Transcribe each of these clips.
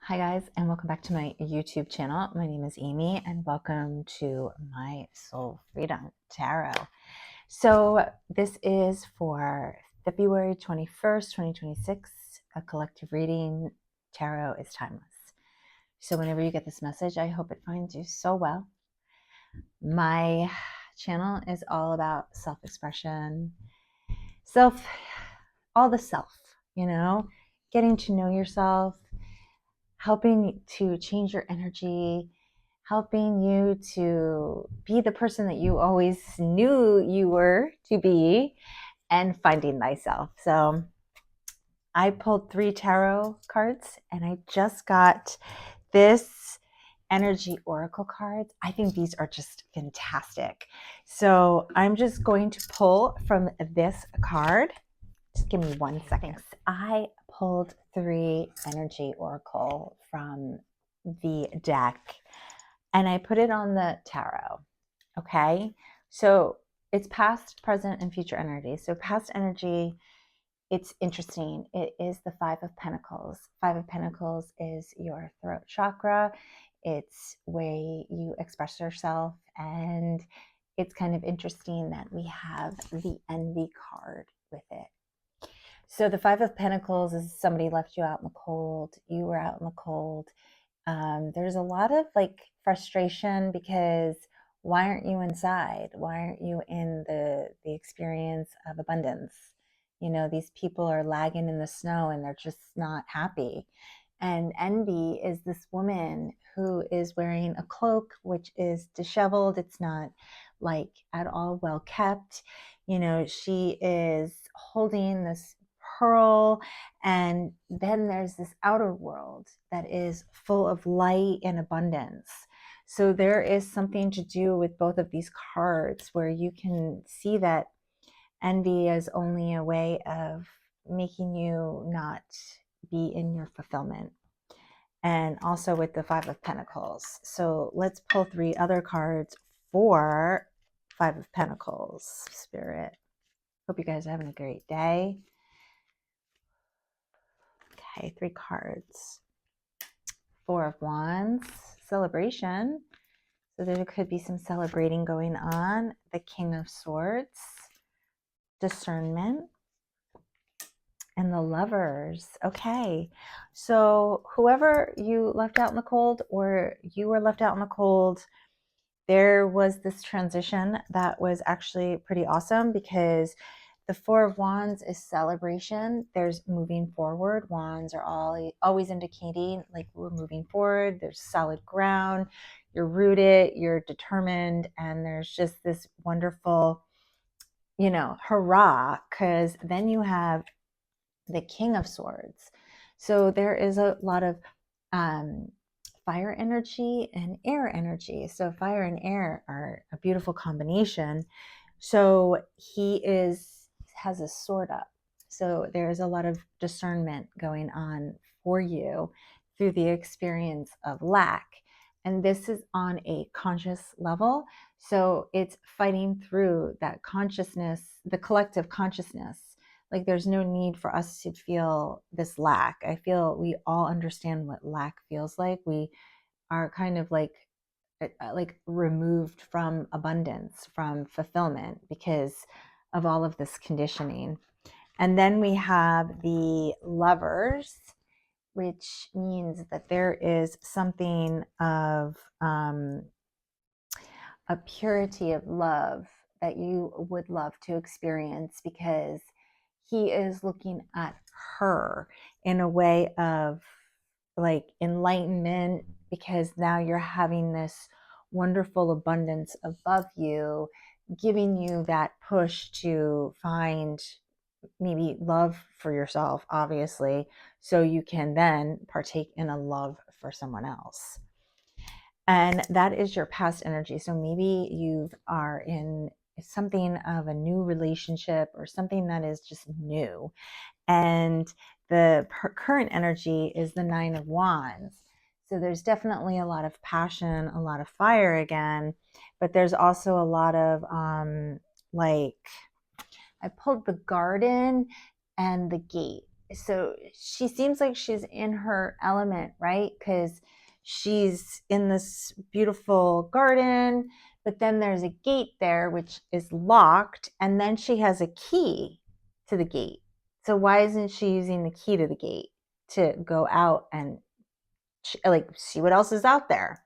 Hi guys, and welcome back to my YouTube channel. My name is Amy and welcome to my Soul Freedom Tarot. So this is for February 21st, 2026, a collective reading. Tarot is timeless. So whenever you get this message, I hope it finds you so well. My channel is all about self-expression, all the self, getting to know yourself, helping to change your energy, helping you to be the person that you always knew you were to be, and finding thyself. So I pulled 3 tarot cards and I just got this energy oracle cards. I think these are just fantastic. So I'm just going to pull from this card. Just give me 1 second. I pulled 3 energy oracle from the deck and I put it on the tarot. Okay. So it's past, present, and future energy. So past energy, it's interesting. It is the 5 of Pentacles. 5 of Pentacles is your throat chakra. It's way you express yourself. And it's kind of interesting that we have the envy card with it. So the 5 of Pentacles is somebody left you out in the cold. You were out in the cold. There's a lot of frustration because why aren't you inside? Why aren't you in the experience of abundance? These people are lagging in the snow and they're just not happy. And envy is this woman who is wearing a cloak, which is disheveled. It's not at all well kept. She is holding this pearl, and then there's this outer world that is full of light and abundance. So there is something to do with both of these cards where you can see that envy is only a way of making you not be in your fulfillment. And also with the 5 of Pentacles. So let's pull 3 other cards for 5 of Pentacles, Spirit. Hope you guys are having a great day. Okay, 3 cards. 4 of Wands, celebration. So there could be some celebrating going on. The King of Swords, discernment, and the Lovers. Okay, so whoever you left out in the cold or you were left out in the cold, there was this transition that was actually pretty awesome because the 4 of Wands is celebration. There's moving forward. Wands are always indicating we're moving forward. There's solid ground. You're rooted. You're determined. And there's just this wonderful, hurrah, because then you have the King of Swords. So there is a lot of fire energy and air energy. So fire and air are a beautiful combination. So he has a sword up. So there's a lot of discernment going on for you through the experience of lack. And this is on a conscious level. So it's fighting through that consciousness, the collective consciousness. There's no need for us to feel this lack. I feel we all understand what lack feels like. We are kind of removed from abundance, from fulfillment because of all of this conditioning. And then we have the Lovers, which means that there is something of a purity of love that you would love to experience because he is looking at her in a way of enlightenment, because now you're having this wonderful abundance above you, giving you that push to find maybe love for yourself, obviously, so you can then partake in a love for someone else. And that is your past energy. So maybe you are in something of a new relationship or something that is just new. And the current energy is the 9 of Wands. So there's definitely a lot of passion, a lot of fire again, but there's also a lot of I pulled the Garden and the Gate. so she seems like she's in her element, right? Because she's in this beautiful garden, but then there's a gate there which is locked, and then she has a key to the gate. So why isn't she using the key to the gate to go out and like see what else is out there?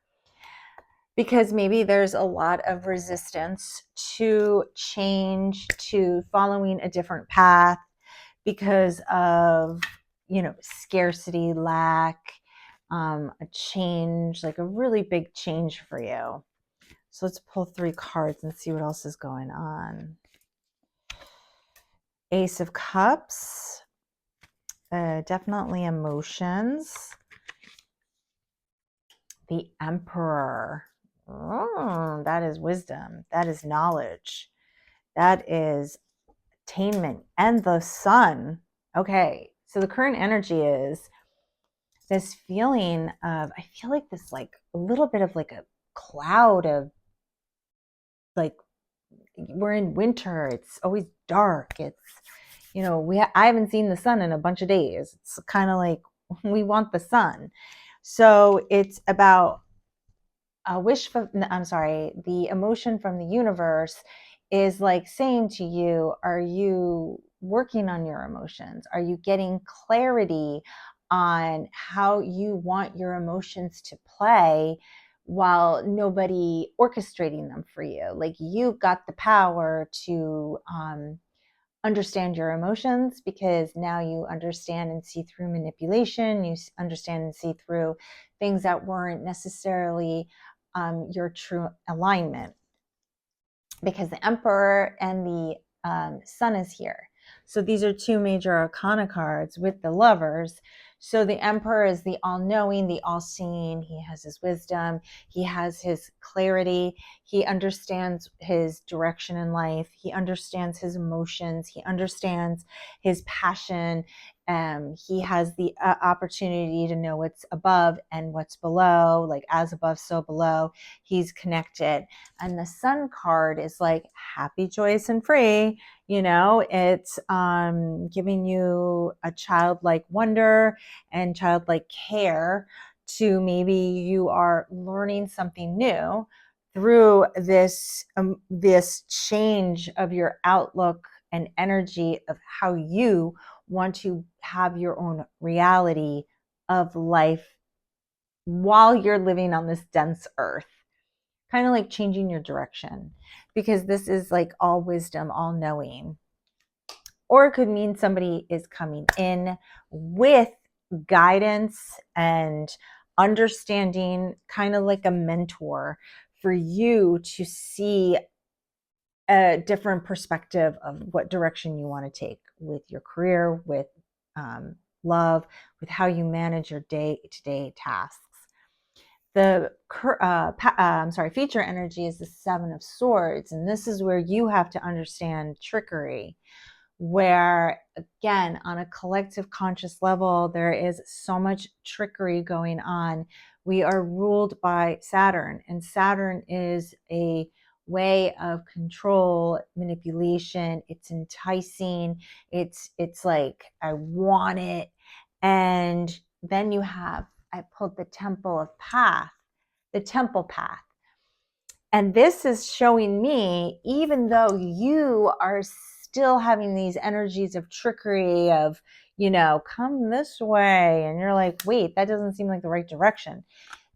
Because maybe there's a lot of resistance to change, to following a different path, because of, scarcity, lack, a change, like a really big change for you. So let's pull 3 cards and see what else is going on. Ace of Cups, definitely emotions. The Emperor. That is wisdom. That is knowledge. That is attainment. And the Sun. Okay, so the current energy is this feeling of, I feel like this, like a little bit of like a cloud of, like, we're in winter, it's always dark, it's, I haven't seen the sun in a bunch of days. It's kind of like we want the sun. So it's about a wish from, I'm sorry, the emotion from the universe is like saying to you, are you working on your emotions? Are you getting clarity on how you want your emotions to play while nobody orchestrating them for you? Like, you got the power to understand your emotions, because now you understand and see through manipulation. You understand and see through things that weren't necessarily your true alignment, because the Emperor and the Sun is here. So these are 2 major arcana cards with the Lovers. So the Emperor is the all-knowing, the all-seeing. He has his wisdom. He has his clarity. He understands his direction in life. He understands his emotions. He understands his passion. He has the opportunity to know what's above and what's below, like as above, so below. He's connected. And the Sun card is like happy, joyous, and free. It's giving you a childlike wonder and childlike care, to maybe you are learning something new through this change of your outlook and energy of how you want to have your own reality of life while you're living on this dense earth. Kind of like changing your direction, because this is like all wisdom, all knowing. Or it could mean somebody is coming in with guidance and understanding, kind of like a mentor, for you to see a different perspective of what direction you want to take with your career, with love, with how you manage your day-to-day tasks. The feature energy is the 7 of Swords, and this is where you have to understand trickery, where, again, on a collective conscious level, there is so much trickery going on. We are ruled by Saturn, and Saturn is a way of control, manipulation. It's enticing. It's like, I want it. And then I pulled the Temple Path. And this is showing me, even though you are still having these energies of trickery, of, come this way, and you're like, wait, that doesn't seem like the right direction.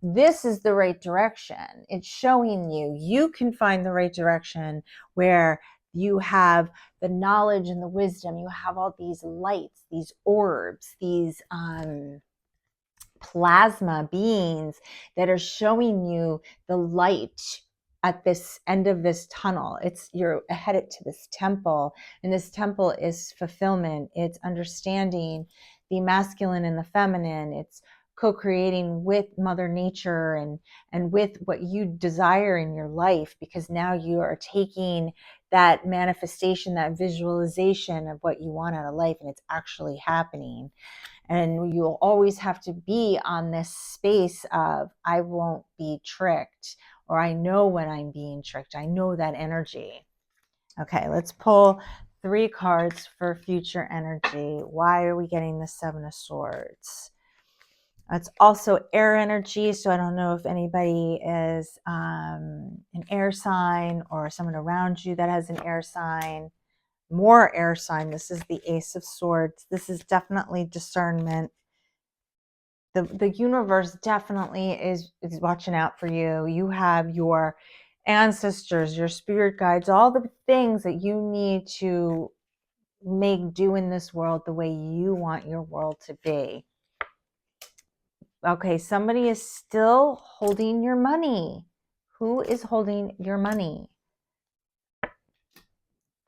This is the right direction. It's showing you can find the right direction, where you have the knowledge and the wisdom. You have all these lights, these orbs, these plasma beings that are showing you the light at this end of this tunnel. You're headed to this temple, and this temple is fulfillment. It's understanding the masculine and the feminine. It's co-creating with Mother Nature and with what you desire in your life, because now you are taking that manifestation, that visualization of what you want out of life, and it's actually happening. And you'll always have to be on this space of, I won't be tricked, or I know when I'm being tricked. I know that energy. Okay, let's pull 3 cards for future energy. Why are we getting the 7 of Swords? It's also air energy, so I don't know if anybody is an air sign or someone around you that has an air sign. More air sign. This is the Ace of Swords. This is definitely discernment. The universe definitely is watching out for you. You have your ancestors, your spirit guides, all the things that you need to make do in this world the way you want your world to be. Okay, somebody is still holding your money. Who is holding your money?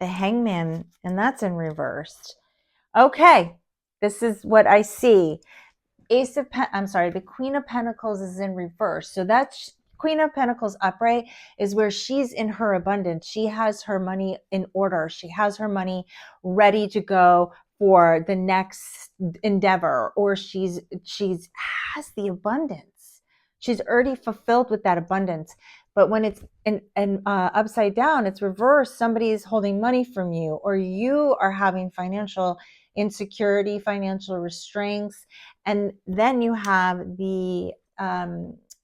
The Hangman, and that's in reverse. Okay, this is what I see. The Queen of Pentacles is in reverse. So that's Queen of Pentacles upright is where she's in her abundance. She has her money in order. She has her money ready to go for the next endeavor, or she's has the abundance. She's already fulfilled with that abundance. But when it's upside down, it's reversed. Somebody is holding money from you, or you are having financial insecurity, financial restraints. And then you have the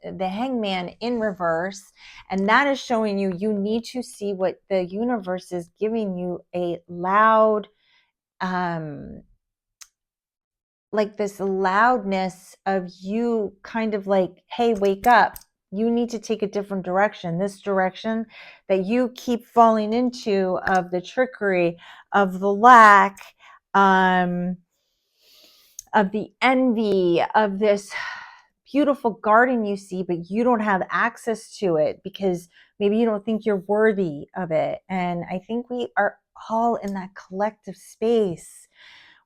Hangman in reverse, and that is showing you need to see what the universe is giving you, a loud like this loudness of you kind of like, hey, wake up, you need to take a different direction. This direction that you keep falling into, of the trickery, of the lack, of the envy, of this beautiful garden you see, but you don't have access to it because maybe you don't think you're worthy of it. And I think we are all in that collective space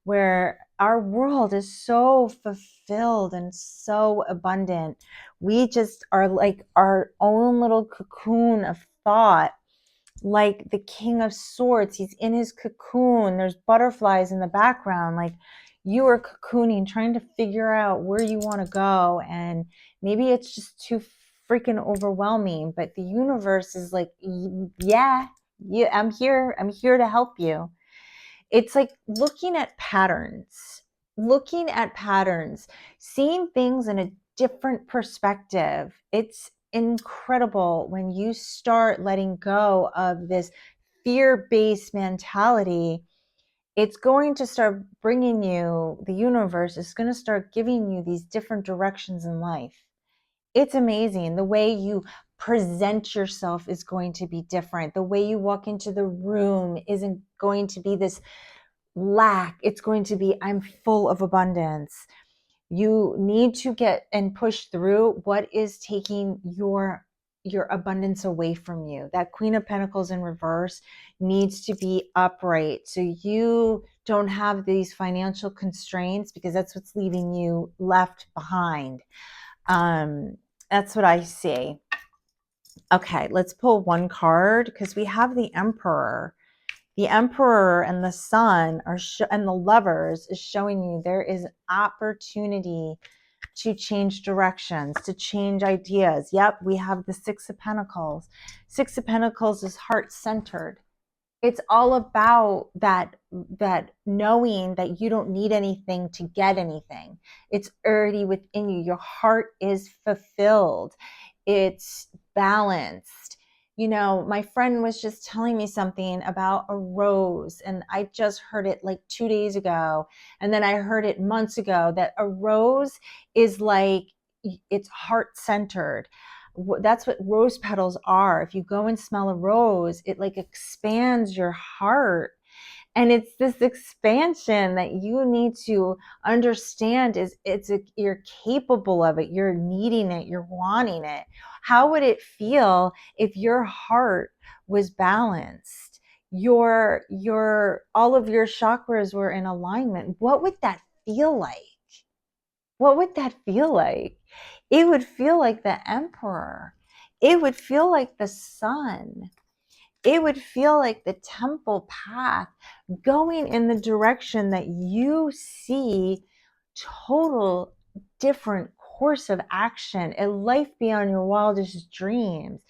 where our world is so fulfilled and so abundant. We just are like our own little cocoon of thought, like the King of Swords. He's in his cocoon. There's butterflies in the background. Like, you are cocooning, trying to figure out where you want to go. And maybe it's just too freaking overwhelming, but the universe is like, yeah, I'm here. I'm here to help you. It's like looking at patterns, seeing things in a different perspective. It's incredible when you start letting go of this fear-based mentality. It's going to start bringing you, the universe is going to start giving you these different directions in life. It's amazing. The way you present yourself is going to be different. The way you walk into the room isn't going to be this lack. It's going to be, I'm full of abundance. You need to get and push through what is taking your abundance away from you. That Queen of Pentacles in reverse needs to be upright, so you don't have these financial constraints, because that's what's leaving you left behind. That's what I see. Okay, let's pull one card, because we have the Emperor. The Emperor and the Sun and the Lovers is showing you there is opportunity to change directions, to change ideas. Yep, we have the Six of Pentacles. Six of Pentacles is heart-centered. It's all about that knowing that you don't need anything to get anything. It's already within you. Your heart is fulfilled. It's balanced. You know, my friend was just telling me something about a rose, and I just heard it like 2 days ago. And then I heard it months ago, that a rose is like, it's heart-centered. That's what rose petals are. If you go and smell a rose, it like expands your heart. And it's this expansion that you need to understand is you're capable of it. You're needing it. You're wanting it. How would it feel if your heart was balanced? Your all of your chakras were in alignment. What would that feel like? What would that feel like? It would feel like the Emperor. It would feel like the Sun. It would feel like the temple path, going in the direction that you see, total different course of action, a life beyond your wildest dreams.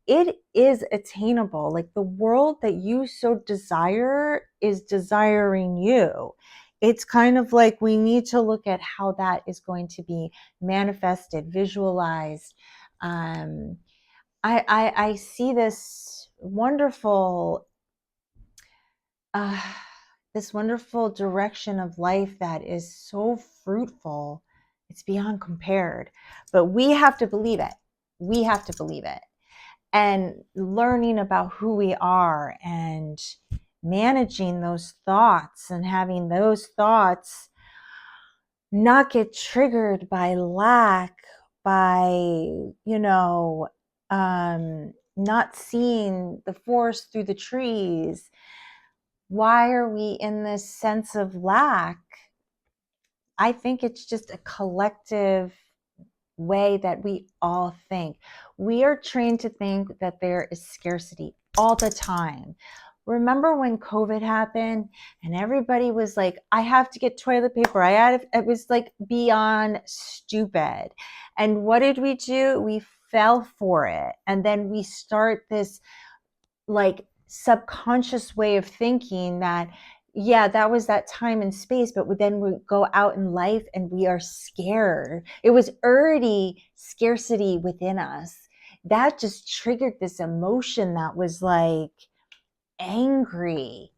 it is attainable. Like the world that you so desire is desiring you. It's kind of like we need to look at how that is going to be manifested, visualized. I see uh, this wonderful direction of life that is so fruitful. It's beyond compared, but we have to believe it. We have to believe it. And learning about who we are and managing those thoughts and having those thoughts not get triggered by lack, by, not seeing the forest through the trees. Why are we in this sense of lack? I think it's just a collective way that we all think. We are trained to think that there is scarcity all the time. Remember when COVID happened and everybody was like, I have to get toilet paper. It was like beyond stupid. And what did we do? We fell for it. And then we start this like subconscious way of thinking that, yeah, that was that time and space, but then we go out in life and we are scared. It was already scarcity within us. That just triggered this emotion that was like angry.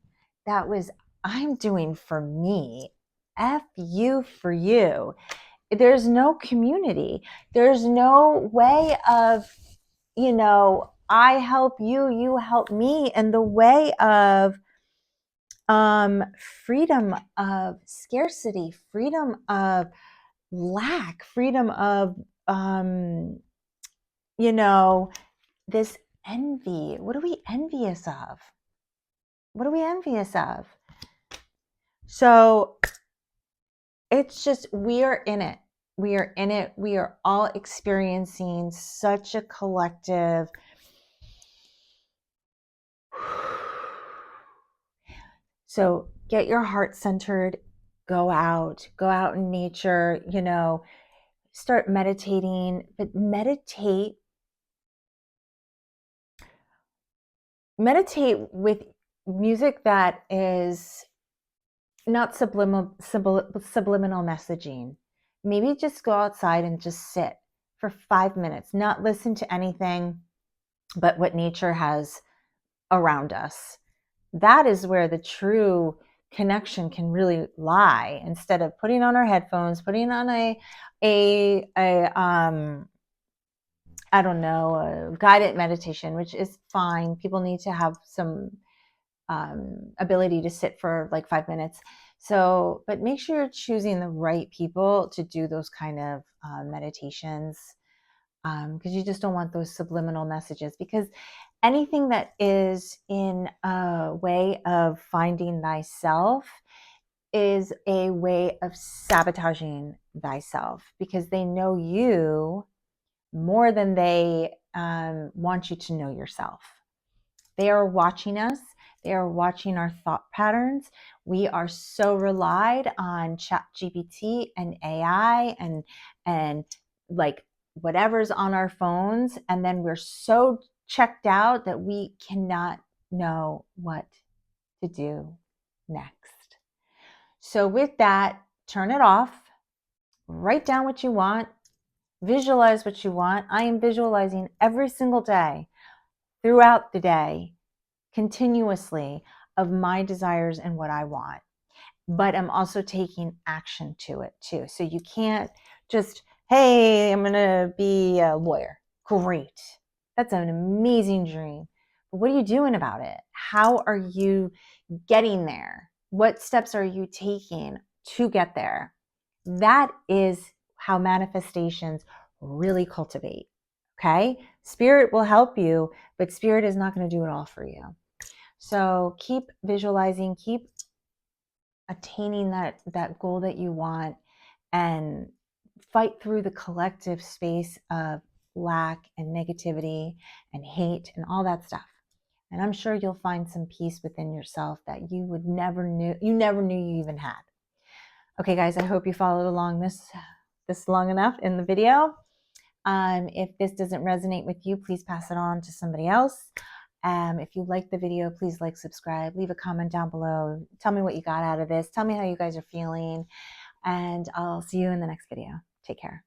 That was, I'm doing for me. F you for you. There's no community. There's no way of, I help you, you help me, and the way of freedom of scarcity, freedom of lack, freedom of this envy. What are we envious of? What are we envious of? So it's just, we are in it. We are in it. We are all experiencing such a collective So get your heart centered, go out in nature, start meditating, but meditate with music that is not subliminal messaging. Maybe just go outside and just sit for 5 minutes, not listen to anything but what nature has around us. That is where the true connection can really lie, instead of putting on our headphones, putting on a I don't know, a guided meditation, which is fine. People need to have some ability to sit for like 5 minutes. So, but make sure you're choosing the right people to do those kind of meditations, because you just don't want those subliminal messages, because anything that is in a way of finding thyself is a way of sabotaging thyself, because they know you more than they want you to know yourself. They are watching us. They are watching our thought patterns. We are so relied on ChatGPT and AI and like whatever's on our phones, and then we're so checked out that we cannot know what to do next. So with that, turn it off. Write down what you want. Visualize what you want. I am visualizing every single day, throughout the day, continuously, of my desires and what I want. But I'm also taking action to it too. So you can't just, hey, I'm going to be a lawyer. Great. That's an amazing dream. But what are you doing about it? How are you getting there? What steps are you taking to get there? That is how manifestations really cultivate. Okay? Spirit will help you, but spirit is not going to do it all for you. So keep visualizing, keep attaining that goal that you want, and fight through the collective space of lack and negativity and hate and all that stuff. And I'm sure you'll find some peace within yourself that you never knew you even had. Okay, guys, I hope you followed along this long enough in the video. If this doesn't resonate with you, please pass it on to somebody else. If you like the video, please like, subscribe, leave a comment down below. Tell me what you got out of this. Tell me how you guys are feeling. And I'll see you in the next video. Take care.